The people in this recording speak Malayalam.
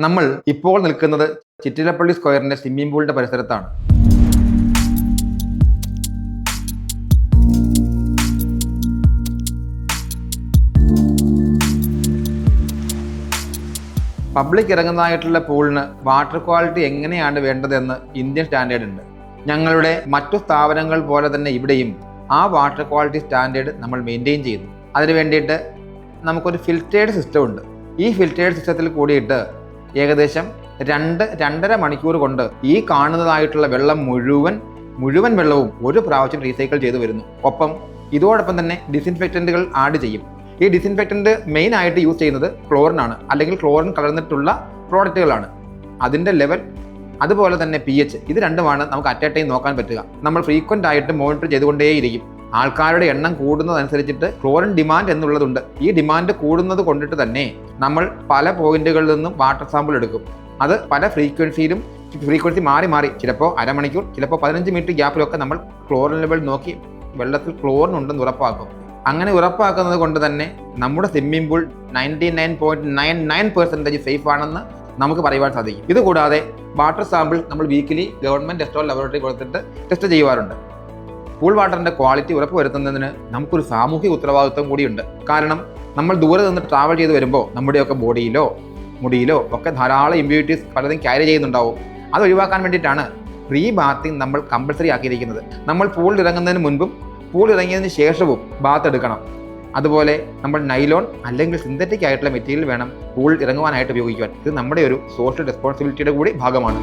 നമ്മൾ ഇപ്പോൾ നിൽക്കുന്നത് ചിറ്റിലപ്പള്ളി സ്ക്വയറിന്റെ സ്വിമ്മിംഗ് പൂളിന്റെ പരിസരത്താണ്. പബ്ലിക് ഇറങ്ങുന്നതായിട്ടുള്ള പൂളിന് വാട്ടർ ക്വാളിറ്റി എങ്ങനെയാണ് വേണ്ടതെന്ന് ഇന്ത്യൻ സ്റ്റാൻഡേർഡ് ഉണ്ട്. ഞങ്ങളുടെ മറ്റു സ്ഥാപനങ്ങൾ പോലെ തന്നെ ഇവിടെയും ആ വാട്ടർ ക്വാളിറ്റി സ്റ്റാൻഡേർഡ് നമ്മൾ മെയിൻറ്റെയിൻ ചെയ്യുന്നു. അതിന് വേണ്ടിയിട്ട് നമുക്കൊരു ഫിൽറ്റേർഡ് സിസ്റ്റം ഉണ്ട്. ഈ ഫിൽറ്റേർഡ് സിസ്റ്റത്തിൽ കൂടിയിട്ട് ഏകദേശം 2-2.5 മണിക്കൂർ കൊണ്ട് ഈ കാണുന്നതായിട്ടുള്ള വെള്ളം മുഴുവൻ വെള്ളവും ഒരു പ്രാവശ്യം റീസൈക്കിൾ ചെയ്തു വരുന്നു. ഒപ്പം ഇതോടൊപ്പം തന്നെ ഡിസിൻഫെക്റ്റന്റുകൾ ആഡ് ചെയ്യും. ഈ ഡിസിൻഫെക്റ്റന്റ് മെയിൻ ആയിട്ട് യൂസ് ചെയ്യുന്നത് ക്ലോറിനാണ്, അല്ലെങ്കിൽ ക്ലോറിൻ കലർന്നിട്ടുള്ള പ്രോഡക്റ്റുകളാണ്. അതിൻ്റെ ലെവൽ അതുപോലെ തന്നെ pH ഇത് രണ്ടുമാണ് നമുക്ക് അറ്റ് എ ടൈം നോക്കാൻ പറ്റുക. നമ്മൾ ഫ്രീക്വൻ്റ് ആയിട്ട് മോണിറ്റർ ചെയ്തുകൊണ്ടേയിരിക്കും. ആൾക്കാരുടെ എണ്ണം കൂടുന്നതനുസരിച്ചിട്ട് ക്ലോറിൻ ഡിമാൻഡ് എന്നുള്ളതുണ്ട്. ഈ ഡിമാൻഡ് കൂടുന്നത് കൊണ്ടിട്ട് തന്നെ നമ്മൾ പല പോയിന്റുകളിൽ നിന്നും വാട്ടർ സാമ്പിൾ എടുക്കും. അത് പല ഫ്രീക്വൻസി മാറി ചിലപ്പോൾ അരമണിക്കൂർ, ചിലപ്പോൾ 15 മിനിറ്റ് ഗ്യാപ്പിലൊക്കെ നമ്മൾ ക്ലോറിൻ ലെവൽ നോക്കി വെള്ളത്തിൽ ക്ലോറിൻ ഉണ്ടെന്ന് ഉറപ്പാക്കും. അങ്ങനെ ഉറപ്പാക്കുന്നത് കൊണ്ട് തന്നെ നമ്മുടെ സ്വിമ്മിംഗ് പൂൾ 99.99% സേഫ് ആണെന്ന് നമുക്ക് പറയുവാൻ സാധിക്കും. ഇതുകൂടാതെ വാട്ടർ സാമ്പിൾ നമ്മൾ വീക്കിലി ഗവൺമെൻറ് ടെസ്റ്റോ ലബോറട്ടറി കൊടുത്തിട്ട് ടെസ്റ്റ് ചെയ്യുവാറുണ്ട്. പൂൾ വാട്ടറിൻ്റെ ക്വാളിറ്റി ഉറപ്പുവരുത്തുന്നതിന് നമുക്കൊരു സാമൂഹിക ഉത്തരവാദിത്വം കൂടിയുണ്ട്. കാരണം നമ്മൾ ദൂരെ നിന്ന് ട്രാവൽ ചെയ്ത് വരുമ്പോൾ നമ്മുടെയൊക്കെ ബോഡിയിലോ മുടിയിലോ ഒക്കെ ധാരാളം ഇമ്പ്യൂരിറ്റീസ് പലതും ക്യാരി ചെയ്യുന്നുണ്ടാവും. അത് ഒഴിവാക്കാൻ വേണ്ടിയിട്ടാണ് പ്രീ ബാത്തിങ് നമ്മൾ കമ്പൽസറി ആക്കിയിരിക്കുന്നത്. നമ്മൾ പൂളിൽ ഇറങ്ങുന്നതിന് മുൻപും പൂൾ ഇറങ്ങിയതിന് ശേഷവും ബാത്ത് എടുക്കണം. അതുപോലെ നമ്മൾ നൈലോൺ അല്ലെങ്കിൽ സിന്തറ്റിക് ആയിട്ടുള്ള മെറ്റീരിയൽ വേണം പൂൾ ഇറങ്ങുവാനായിട്ട് ഉപയോഗിക്കുവാൻ. ഇത് നമ്മുടെ ഒരു സോഷ്യൽ റെസ്പോൺസിബിലിറ്റിയുടെ കൂടി ഭാഗമാണ്.